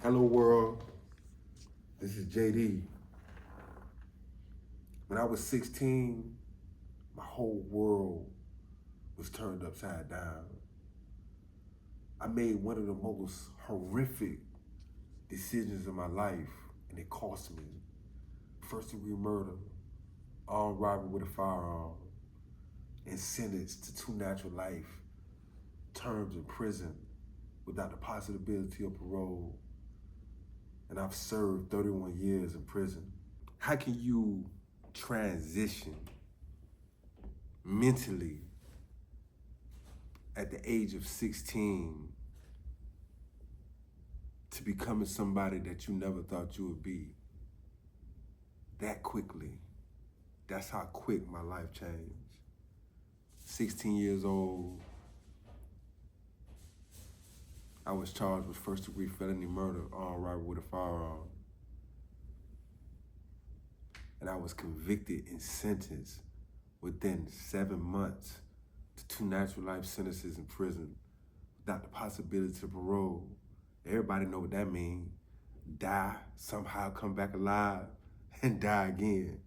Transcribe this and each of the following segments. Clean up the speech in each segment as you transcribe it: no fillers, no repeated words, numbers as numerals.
Hello world, this is JD. When I was 16, my whole world was turned upside down. I made one of the most horrific decisions in my life, and it cost me. First degree murder, armed robbery with a firearm, and sentenced to 2 natural life terms in prison without the possibility of parole. And I've served 31 years in prison. How can you transition mentally at the age of 16 to becoming somebody that you never thought you would be that quickly? That's how quick my life changed. 16 years old, I was charged with first degree felony murder, armed robbery with a firearm. And I was convicted and sentenced within 7 months to 2 natural life sentences in prison without the possibility of parole. Everybody know what that means. Die, somehow come back alive, and die again.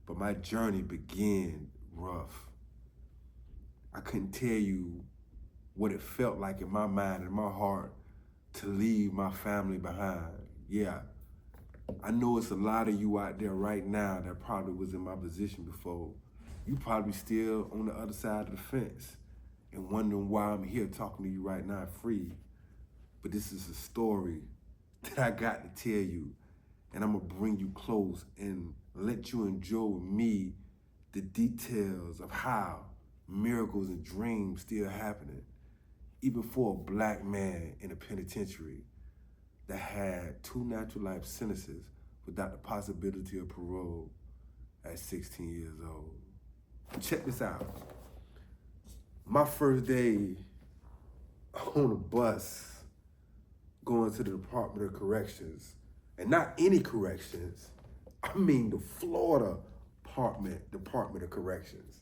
But my journey began rough. I couldn't tell you what it felt like in my mind and my heart to leave my family behind. Yeah, I know it's a lot of you out there right now that probably was in my position before. You probably still on the other side of the fence and wondering why I'm here talking to you right now free. But this is a story that I got to tell you, and I'm gonna bring you close and let you enjoy with me the details of how miracles and dreams still happening, even for a black man in a penitentiary that had 2 natural life sentences without the possibility of parole at 16 years old. Check this out. My first day on a bus going to the Department of Corrections, and not any corrections, I mean the Florida Department of Corrections.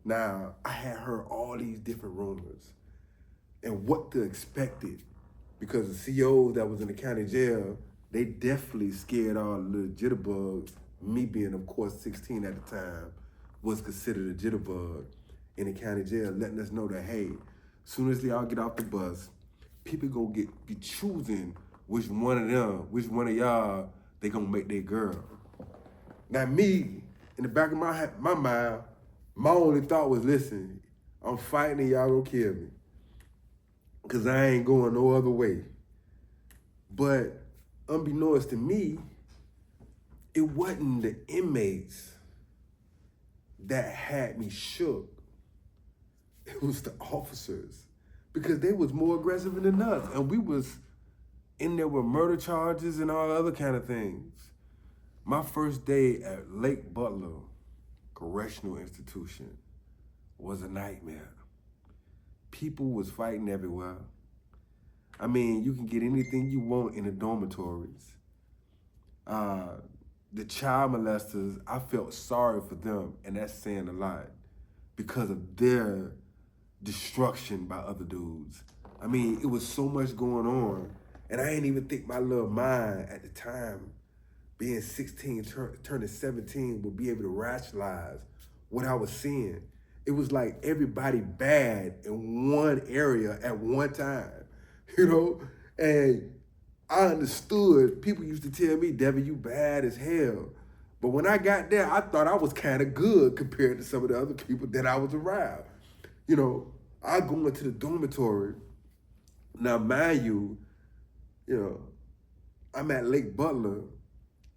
Now, I had heard all these different rumors and what to expect it, because the COs that was in the county jail, they definitely scared all the little jitterbugs. Me being, of course, 16 at the time, was considered a jitterbug in the county jail, letting us know that, hey, soon as y'all get off the bus, people gonna be choosing which one of y'all they gonna make their girl. Now me, in the back of my mind, my only thought was, listen, I'm fighting and y'all gonna kill me, because I ain't going no other way. But unbeknownst to me, it wasn't the inmates that had me shook. It was the officers, because they was more aggressive than us, and we was in there with murder charges and all other kind of things. My first day at Lake Butler Correctional Institution was a nightmare. People was fighting everywhere. I mean, you can get anything you want in the dormitories. The child molesters, I felt sorry for them, and that's saying a lot, because of their destruction by other dudes. I mean, it was so much going on, and I didn't even think my little mind at the time, being 16, turning 17, would be able to rationalize what I was seeing. It was like everybody bad in one area at one time, you know? And I understood. People used to tell me, Devin, you bad as hell. But when I got there, I thought I was kind of good compared to some of the other people that I was around. You know, I go into the dormitory. Now, mind you, I'm at Lake Butler,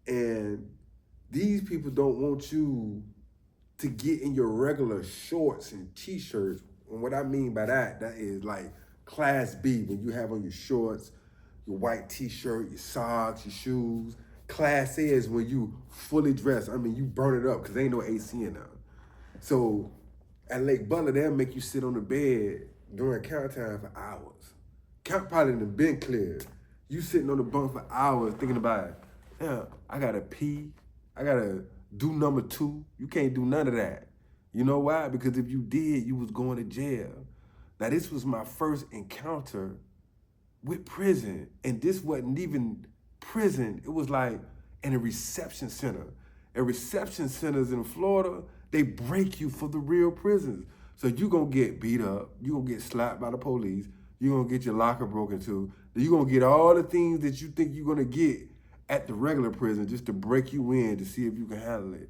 and these people don't want you to get in your regular shorts and t-shirts. And what I mean by that is like Class B, when you have on your shorts, your white t-shirt, your socks, your shoes. Class A is when you fully dressed. I mean, you burn it up because there ain't no AC in there. So at Lake Butler, they'll make you sit on the bed during count time for hours. Count probably done been cleared. You sitting on the bunk for hours thinking about, yeah, I gotta pee, I gotta do number 2. You can't do none of that. You know why? Because if you did, you was going to jail. Now, this was my first encounter with prison. And this wasn't even prison. It was like in a reception center. And reception centers in Florida, they break you for the real prisons. So you gonna get beat up, you gonna get slapped by the police, you gonna get your locker broken too, you gonna get all the things that you think you're gonna get at the regular prison just to break you in to see if you can handle it.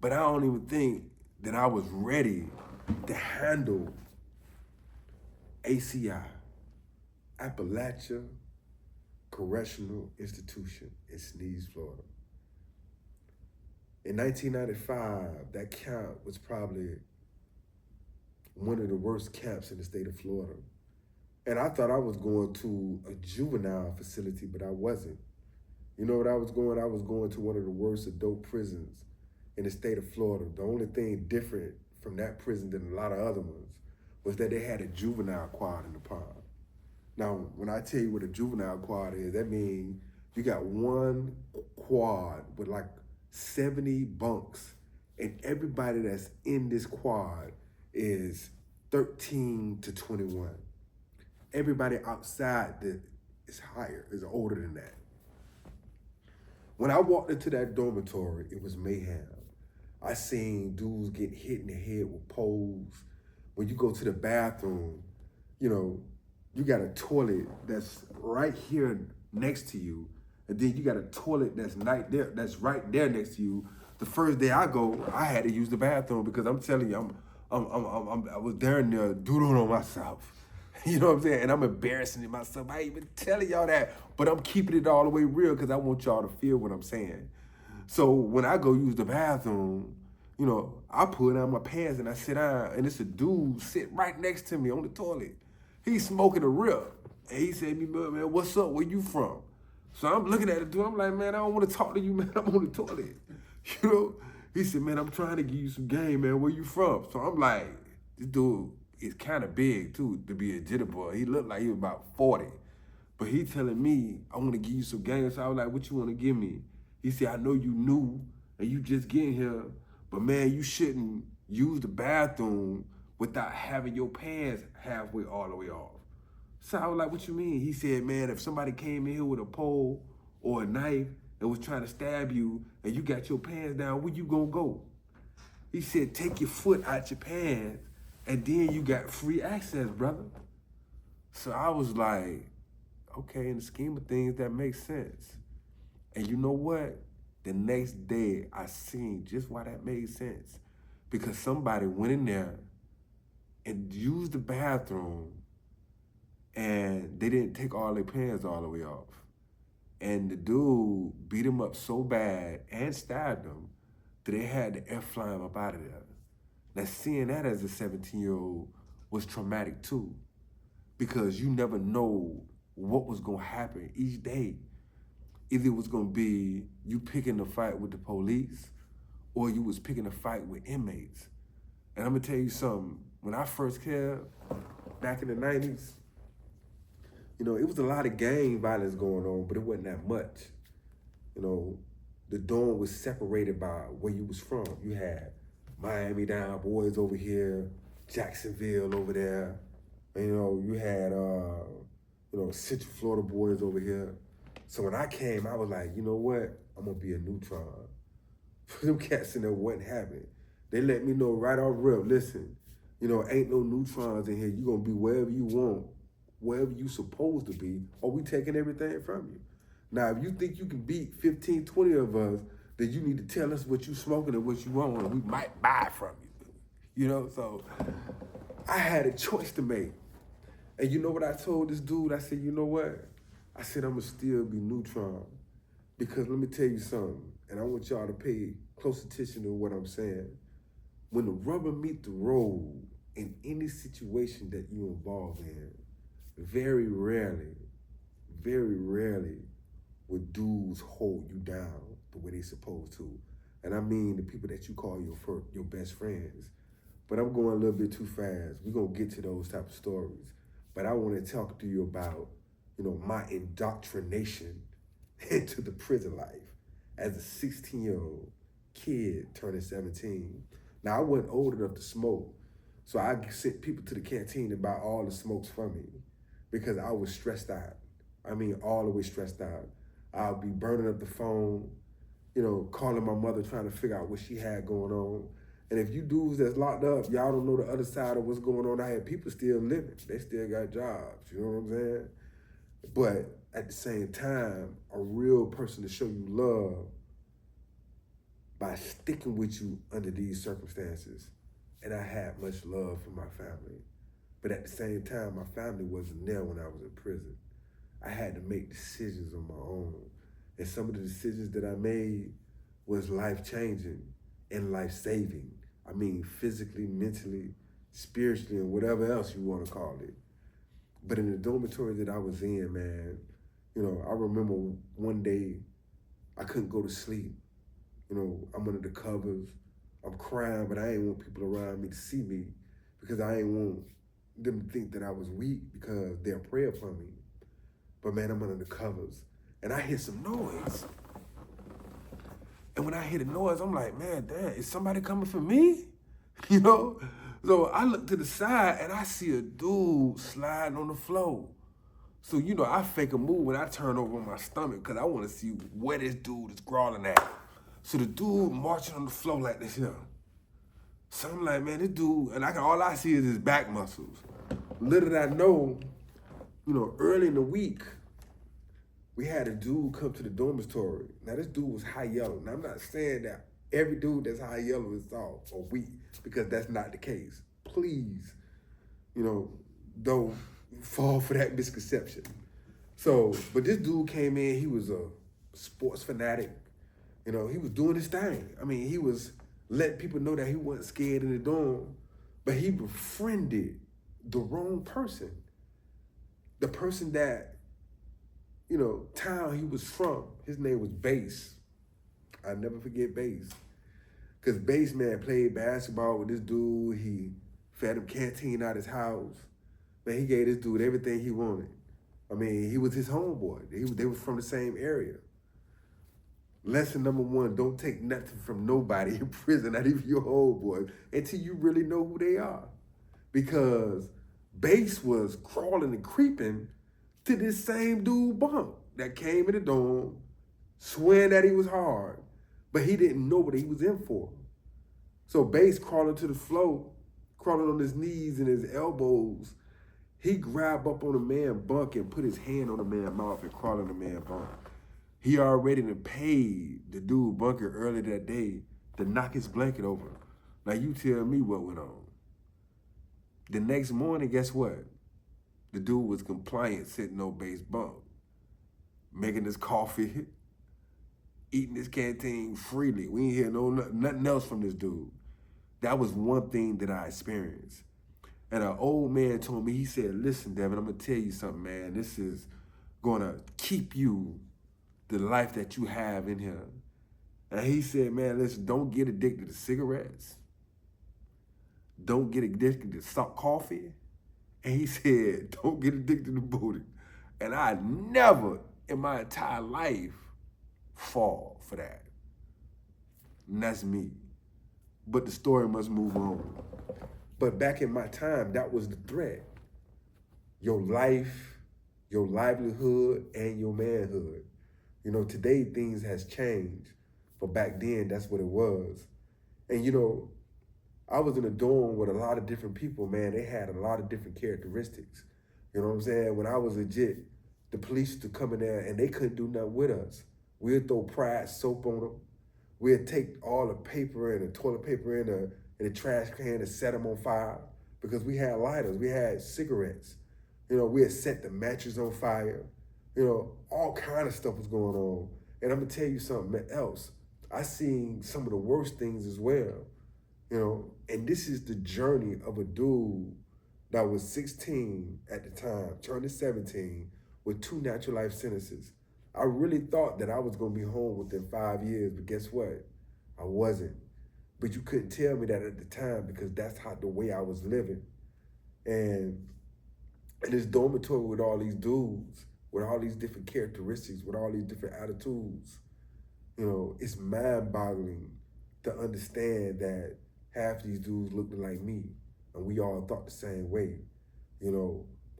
But I don't even think that I was ready to handle ACI, Appalachia Correctional Institution in Sneeze, Florida. In 1995, that camp was probably one of the worst camps in the state of Florida. And I thought I was going to a juvenile facility, but I wasn't. You know what I was going? I was going to one of the worst adult prisons in the state of Florida. The only thing different from that prison than a lot of other ones was that they had a juvenile quad in the pod. Now, when I tell you what a juvenile quad is, that means you got one quad with like 70 bunks, and everybody that's in this quad is 13 to 21. Everybody outside is higher, is older than that. When I walked into that dormitory, it was mayhem. I seen dudes get hit in the head with poles. When you go to the bathroom, you know, you got a toilet that's right here next to you, and then you got a toilet that's right there next to you. The first day I go, I had to use the bathroom because I'm telling you, I was there and there doodling on myself. You know what I'm saying? And I'm embarrassing myself. I ain't even telling y'all that, but I'm keeping it all the way real because I want y'all to feel what I'm saying. So when I go use the bathroom, you know, I put on my pants and I sit down, and it's a dude sitting right next to me on the toilet. He's smoking a rip. And he said to me, man, what's up? Where you from? So I'm looking at the dude. I'm like, man, I don't want to talk to you, man. I'm on the toilet. You know? He said, man, I'm trying to give you some game, man. Where you from? So I'm like, this dude is kind of big, too, to be a jitter boy. He looked like he was about 40. But he telling me, I want to give you some game. So I was like, what you want to give me? He said, I know you new and you just getting here, but man, you shouldn't use the bathroom without having your pants halfway all the way off. So I was like, what you mean? He said, man, if somebody came in here with a pole or a knife and was trying to stab you and you got your pants down, where you gonna go? He said, take your foot out your pants and then you got free access, brother. So I was like, okay, in the scheme of things, that makes sense. And you know what? The next day, I seen just why that made sense. Because somebody went in there and used the bathroom and they didn't take all their pants all the way off. And the dude beat him up so bad and stabbed him that they had to fly him up out of there. Now, seeing that as a 17-year-old was traumatic too, because you never know what was gonna happen each day. Either it was gonna be you picking a fight with the police or you was picking a fight with inmates. And I'm gonna tell you something, when I first came back in the 90s, you know, it was a lot of gang violence going on, but it wasn't that much. You know, the dorm was separated by where you was from. You had Miami down boys over here, Jacksonville over there. And, you know, you had, Central Florida boys over here. So when I came, I was like, you know what? I'm gonna be a neutron. Them cats in there wasn't happening. They let me know right off rip, listen, you know, ain't no neutrons in here. You gonna be wherever you want, wherever you supposed to be, or we taking everything from you. Now, if you think you can beat 15, 20 of us, then you need to tell us what you smoking and what you want, and we might buy from you. You know, so I had a choice to make. And you know what I told this dude? I said, you know what? I said, I'm gonna still be neutron. Because let me tell you something, and I want y'all to pay close attention to what I'm saying. When the rubber meet the road in any situation that you involve in, very rarely would dudes hold you down the way they supposed to. And I mean the people that you call your best friends. But I'm going a little bit too fast. We're gonna get to those type of stories. But I wanna talk to you about, you know, my indoctrination into the prison life as a 16-year-old kid turning 17. Now, I wasn't old enough to smoke, so I sent people to the canteen to buy all the smokes for me because I was stressed out. I mean, all the way stressed out. I'll be burning up the phone, calling my mother trying to figure out what she had going on. And if you dudes that's locked up, y'all don't know the other side of what's going on. I had people still living. They still got jobs. You know what I'm saying? But at the same time, a real person to show you love by sticking with you under these circumstances. And I had much love for my family. But at the same time, my family wasn't there when I was in prison. I had to make decisions on my own. And some of the decisions that I made was life-changing and life-saving. I mean, physically, mentally, spiritually, and whatever else you want to call it. But in the dormitory that I was in, man, I remember one day I couldn't go to sleep. I'm under the covers. I'm crying, but I ain't want people around me to see me because I ain't want them to think that I was weak because they'll pray for me. But man, I'm under the covers and I hear some noise. And when I hear the noise, I'm like, man, damn, is somebody coming for me? So I look to the side and I see a dude sliding on the floor. So, I fake a move and I turn over on my stomach because I want to see where this dude is crawling at. So the dude marching on the floor like this, So I'm like, man, this dude, and all I see is his back muscles. Little did I know, early in the week, we had a dude come to the dormitory. Now this dude was high yellow. Now I'm not saying that every dude that's high yellow is soft or weak, because that's not the case. Please, don't fall for that misconception. So, but this dude came in, he was a sports fanatic. He was doing his thing. I mean, he was letting people know that he wasn't scared in the dorm, but he befriended the wrong person. The person that, town he was from, his name was Bass. I'll never forget Bass. Because Bass, man, played basketball with this dude. He fed him canteen out his house. Man, he gave this dude everything he wanted. I mean, he was his homeboy. They were from the same area. Lesson number one, don't take nothing from nobody in prison, not even your homeboy, until you really know who they are. Because Bass was crawling and creeping to this same dude bunk that came in the dorm, swearing that he was hard, but he didn't know what he was in for. So Bass crawling to the floor, crawling on his knees and his elbows, he grabbed up on the man bunk and put his hand on the man's mouth and crawled on the man's bunk. He already done paid the dude bunker earlier that day to knock his blanket over. Now you tell me what went on. The next morning, guess what? The dude was compliant, sitting on Bass bunk, making his coffee, eating his canteen freely. We ain't hear nothing else from this dude. That was one thing that I experienced. And an old man told me, he said, listen, Devin, I'm gonna tell you something, man. This is gonna keep you the life that you have in here. And he said, man, listen, don't get addicted to cigarettes. Don't get addicted to coffee. And he said, don't get addicted to booty. And I never in my entire life fall for that. And that's me. But the story must move on. But back in my time, that was the threat. Your life, your livelihood, and your manhood. Today things has changed, but back then that's what it was. And I was in a dorm with a lot of different people, man. They had a lot of different characteristics. You know what I'm saying? When I was legit, the police used to come in there and they couldn't do nothing with us. We'd throw Pride soap on them. We'd take all the paper and the toilet paper in the trash can and set them on fire because we had lighters, we had cigarettes. We had set the mattress on fire. All kind of stuff was going on. And I'm gonna tell you something else. I seen some of the worst things as well. And this is the journey of a dude that was 16 at the time, turning 17, with 2 natural life sentences. I really thought that I was gonna be home within 5 years, but guess what? I wasn't. But you couldn't tell me that at the time because that's the way I was living. And in this dormitory with all these dudes, with all these different characteristics, with all these different attitudes, it's mind-boggling to understand that half these dudes looked like me, and we all thought the same way.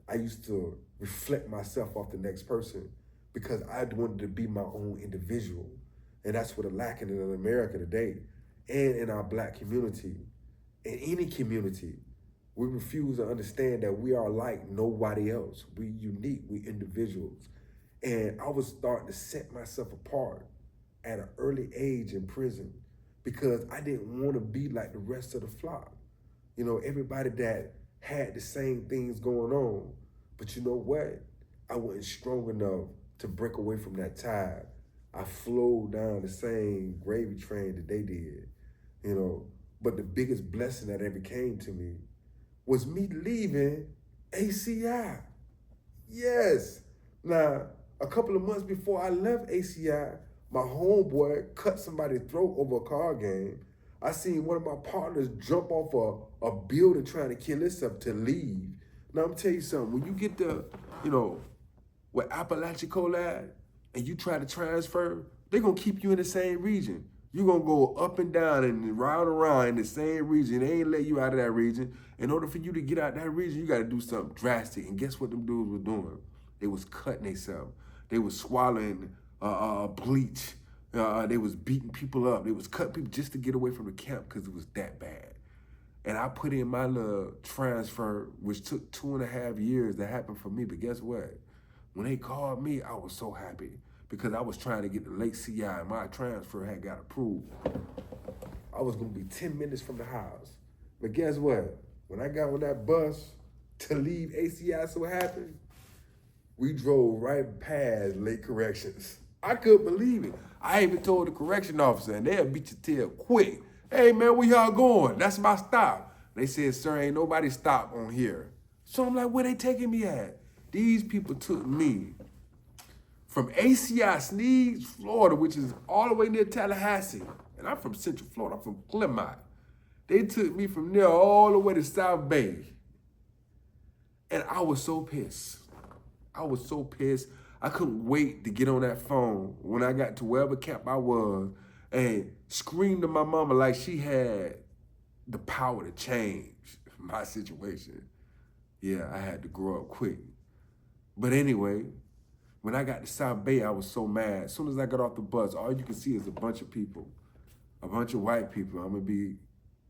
I used to reflect myself off the next person because I wanted to be my own individual. And that's what is lacking in America today and in our black community, in any community. We refuse to understand that we are like nobody else. We unique, we individuals. And I was starting to set myself apart at an early age in prison because I didn't want to be like the rest of the flock. You know, everybody that had the same things going on. But you know what? I wasn't strong enough to break away from that tide. I flowed down the same gravy train that they did, you know. But the biggest blessing that ever came to me was me leaving ACI. Yes. Now, a couple of months before I left ACI, my homeboy cut somebody's throat over a card game. I seen one of my partners jump off a building trying to kill himself to leave. Now, I'm tell you something. When you get to, you know, where Apalachicola at, and you try to transfer, they're going to keep you in the same region. You're going to go up and down and round around in the same region. They ain't let you out of that region. In order for you to get out of that region, you got to do something drastic. And guess what them dudes were doing? They was cutting themselves. They was swallowing bleach. They was beating people up. They was cutting people just to get away from the camp because it was that bad. And I put in my little transfer, which took 2.5 years to happen for me. But guess what? When they called me, I was so happy because I was trying to get to Lake CI and my transfer had got approved. I was gonna be 10 minutes from the house. But guess what? When I got on that bus to leave ACI so happy, we drove right past Lake Corrections. I couldn't believe it. I even told the correction officer and they'll beat your tail quick. Hey man, where y'all going? That's my stop. They said, sir, ain't nobody stop on here. So I'm like, where they taking me at? These people took me from ACI, Sneed, Florida, which is all the way near Tallahassee. And I'm from Central Florida, I'm from Clemont. They took me from there all the way to South Bay. And I was so pissed. I was so pissed. I couldn't wait to get on that phone when I got to wherever camp I was and scream to my mama like she had the power to change my situation. Yeah, I had to grow up quick. But anyway, when I got to South Bay, I was so mad. As soon as I got off the bus, all you can see is a bunch of people, a bunch of white people. I'm gonna be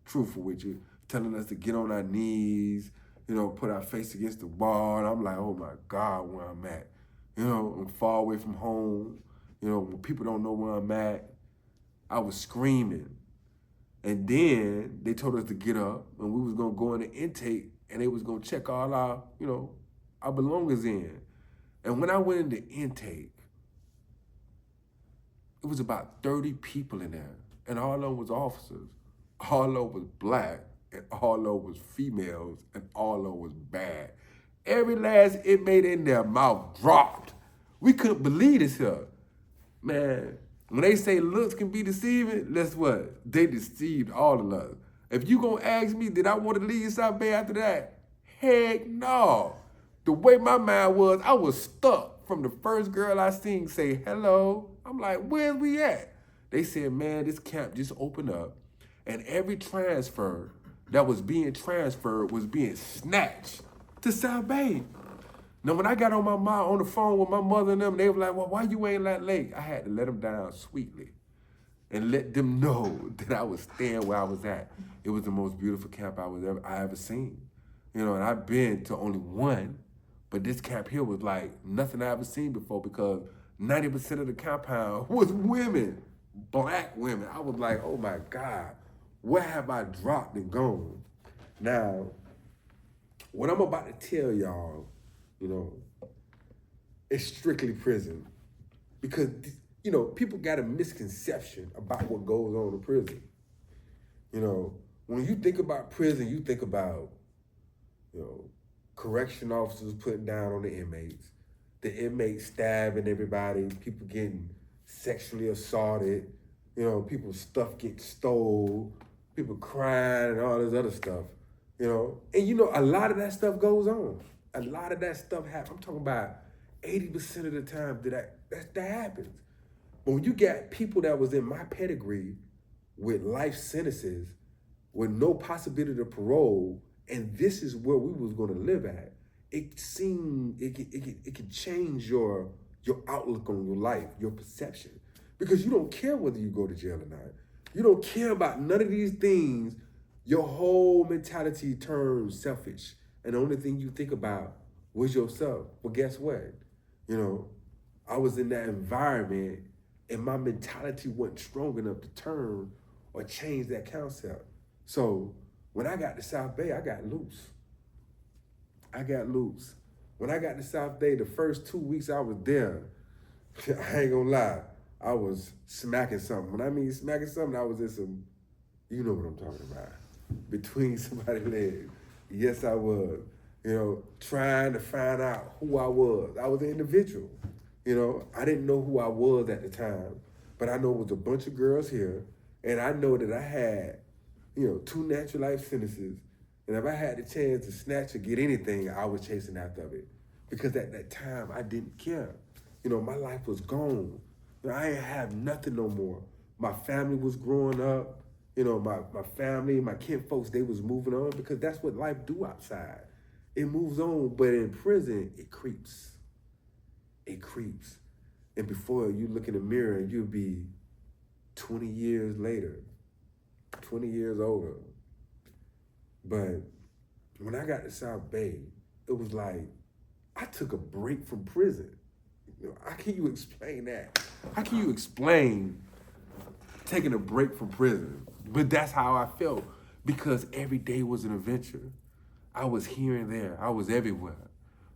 truthful with you, telling us to get on our knees, you know, put our face against the wall. And I'm like, oh my God, where I'm at. You know, I'm far away from home. You know, when people don't know where I'm at, I was screaming. And then they told us to get up and we was gonna go into intake and they was gonna check all our, you know, our belongings in. And when I went into intake, it was about 30 people in there. And all of them was officers. All of them was black. And all of them was females. And all of them was bad. Every last inmate in their mouth dropped. We couldn't believe this here. Man, when they say looks can be deceiving, guess what? They deceived all of us. If you gonna ask me, did I want to leave South Bay after that? Heck no. The way my mind was, I was stuck from the first girl I seen say hello. I'm like, where we at? They said, man, this camp just opened up and every transfer that was being transferred was being snatched to South Bay. Now, when I got on the phone with my mother and them, they were like, well, why you ain't that late? I had to let them down sweetly and let them know that I was staying where I was at. It was the most beautiful camp I ever seen. You know, and I've been to only one, but this camp here was like nothing I ever seen before because 90% of the compound was women, black women. I was like, oh my God, where have I dropped and gone? Now, what I'm about to tell y'all, you know, it's strictly prison. Because, you know, people got a misconception about what goes on in prison. You know, when you think about prison, you think about, you know, correction officers putting down on the inmates stabbing everybody, people getting sexually assaulted, you know, people's stuff getting stole, people crying and all this other stuff, you know. And you know, a lot of that stuff goes on. A lot of that stuff happens. I'm talking about 80% of the time that happens. But when you got people that was in my pedigree with life sentences, with no possibility of parole, and this is where we was gonna live at, it can change your outlook on your life, your perception, because you don't care whether you go to jail or not. You don't care about none of these things. Your whole mentality turns selfish, and the only thing you think about was yourself. Well, guess what? You know, I was in that environment, and my mentality wasn't strong enough to turn or change that concept. So when I got to South Bay, I got loose. I got loose. When I got to South Bay, the first 2 weeks I was there, I ain't gonna lie, I was smacking something. When I mean smacking something, I was in some, you know what I'm talking about, between somebody's legs. Yes, I was. You know, trying to find out who I was. I was an individual. You know, I didn't know who I was at the time, but I know it was a bunch of girls here, and I know that I had, 2 natural life sentences. And if I had the chance to snatch or get anything, I was chasing after it. Because at that time, I didn't care. My life was gone. I ain't have nothing no more. My family was growing up. My family, my kin folks, they was moving on because that's what life do outside. It moves on, but in prison, it creeps. It creeps. And before you look in the mirror, you'll be 20 years later, 20 years older. But when I got to South Bay, it was like I took a break from prison. How can you explain that? How can you explain taking a break from prison? But that's how I felt because every day was an adventure. I was here and there. I was everywhere.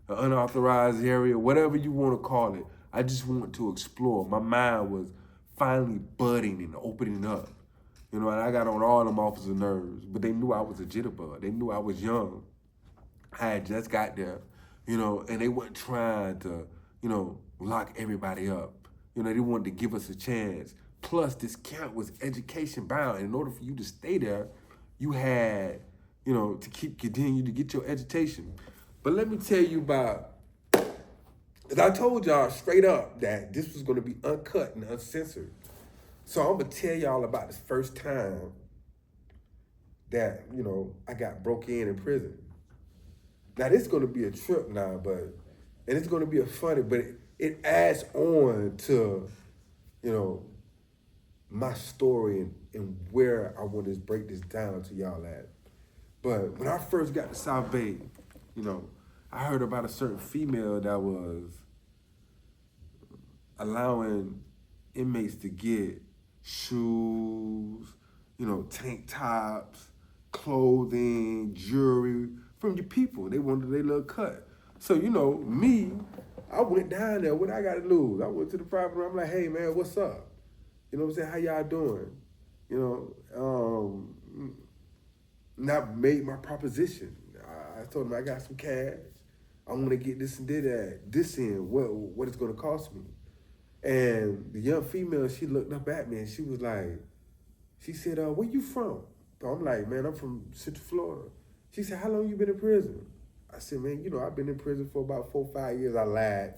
An unauthorized area, whatever you want to call it. I just wanted to explore. My mind was finally budding and opening up. And I got on all them officers' nerves, but they knew I was a jitterbug. They knew I was young. I had just got there, and they weren't trying to, lock everybody up. They wanted to give us a chance. Plus, this camp was education bound. And in order for you to stay there, you had, to continue to get your education. But let me tell you about, as I told y'all straight up that this was going to be uncut and uncensored. So I'm going to tell y'all about this first time that, I got broke in prison. Now, this is going to be a trip now, and it's going to be a funny, but it adds on to, my story and where I want to break this down to y'all at. But when I first got to South Bay, I heard about a certain female that was allowing inmates to get shoes, tank tops, clothing, jewelry from your people. They wanted their little cut. So, me, I went down there. What I got to lose? I went to the private room. I'm like, hey, man, what's up? You know what I'm saying? How y'all doing? And I made my proposition. I told them I got some cash. I want to get this and did that. This in, what it's going to cost me. And the young female, she looked up at me and she was like, she said, where you from? So I'm like, man, I'm from Central Florida. She said, how long you been in prison? I said, man, I've been in prison for about 4 or 5 years. I lied.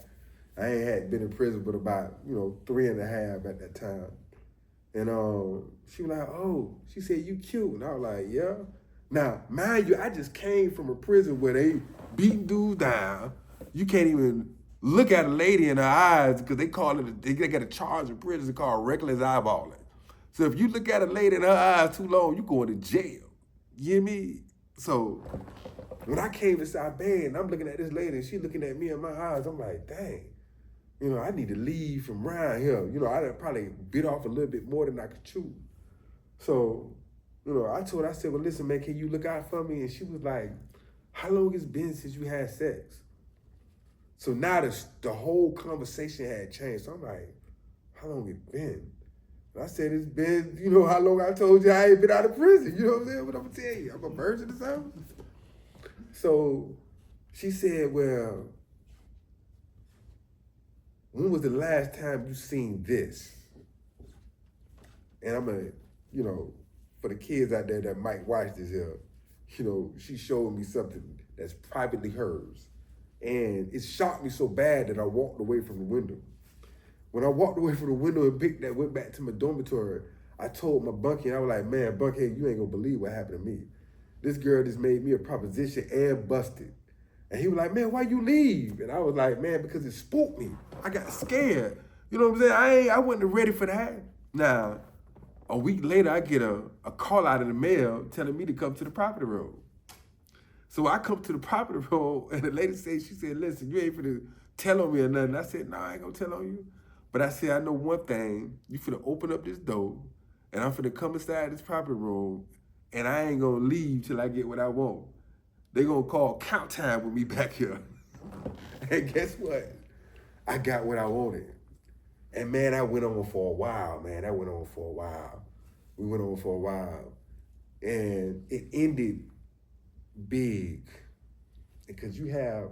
I ain't had been in prison but about, 3.5 at that time. And she was like, oh, she said, you cute. And I was like, yeah. Now, mind you, I just came from a prison where they beating dudes down. You can't even look at a lady in her eyes because they got a charge in prison called reckless eyeballing. So if you look at a lady in her eyes too long, you going to jail. You hear me? So when I came to South Bay and I'm looking at this lady and she looking at me in my eyes, I'm like, dang, I need to leave from around here. I probably bit off a little bit more than I could chew. So, I said, well, listen, man, can you look out for me? And she was like, how long it's been since you had sex? So now the whole conversation had changed. So I'm like, how long it been? And I said, it's been, how long I told you I ain't been out of prison. You know what I'm saying? What I'm going to tell you? I'm a virgin or something? So she said, well, when was the last time you seen this? And I'm going to, for the kids out there that might watch this here, she showed me something that's privately hers. And it shocked me so bad that I walked away from the window. When I walked away from the window and went back to my dormitory, I told my bunkie, I was like, man, Bunkhead, you ain't gonna believe what happened to me. This girl just made me a proposition and busted. And he was like, man, why you leave? And I was like, man, because it spooked me. I got scared. You know what I'm saying? I wasn't ready for that. Now, a week later, I get a call out in the mail telling me to come to the property road. So I come to the property road, and the lady she said, listen, you ain't finna tell on me or nothing. I said, no, I ain't gonna tell on you. But I said, I know one thing. You finna open up this door, and I'm finna come inside this property room, and I ain't gonna leave till I get what I want. They gonna call count time with me back here. And guess what? I got what I wanted. And man, that went on for a while, man. That went on for a while. We went on for a while. And it ended big. Because you have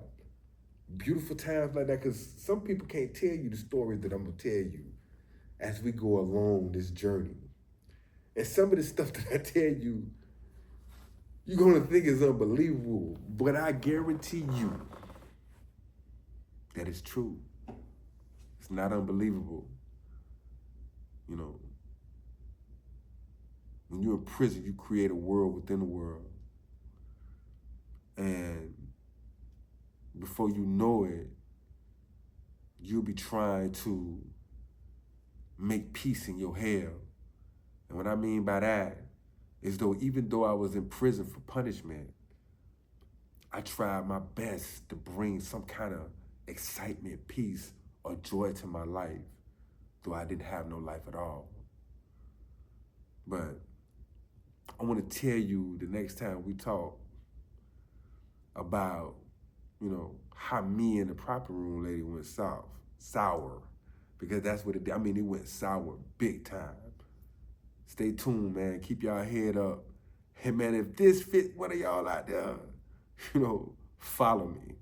beautiful times like that. Because some people can't tell you the stories that I'm going to tell you as we go along this journey. And some of the stuff that I tell you, you're going to think is unbelievable. But I guarantee you that it's true. It's not unbelievable. You know, when you're in prison, you create a world within a world. And before you know it, you'll be trying to make peace in your hell. And what I mean by that is even though I was in prison for punishment, I tried my best to bring some kind of excitement, peace, or joy to my life, though I didn't have no life at all. But I want to tell you the next time we talk about, how me and the proper room lady went sour, because that's what it did. I mean, it went sour big time. Stay tuned, man. Keep y'all head up. Hey, man, if this fit one of y'all out there, follow me.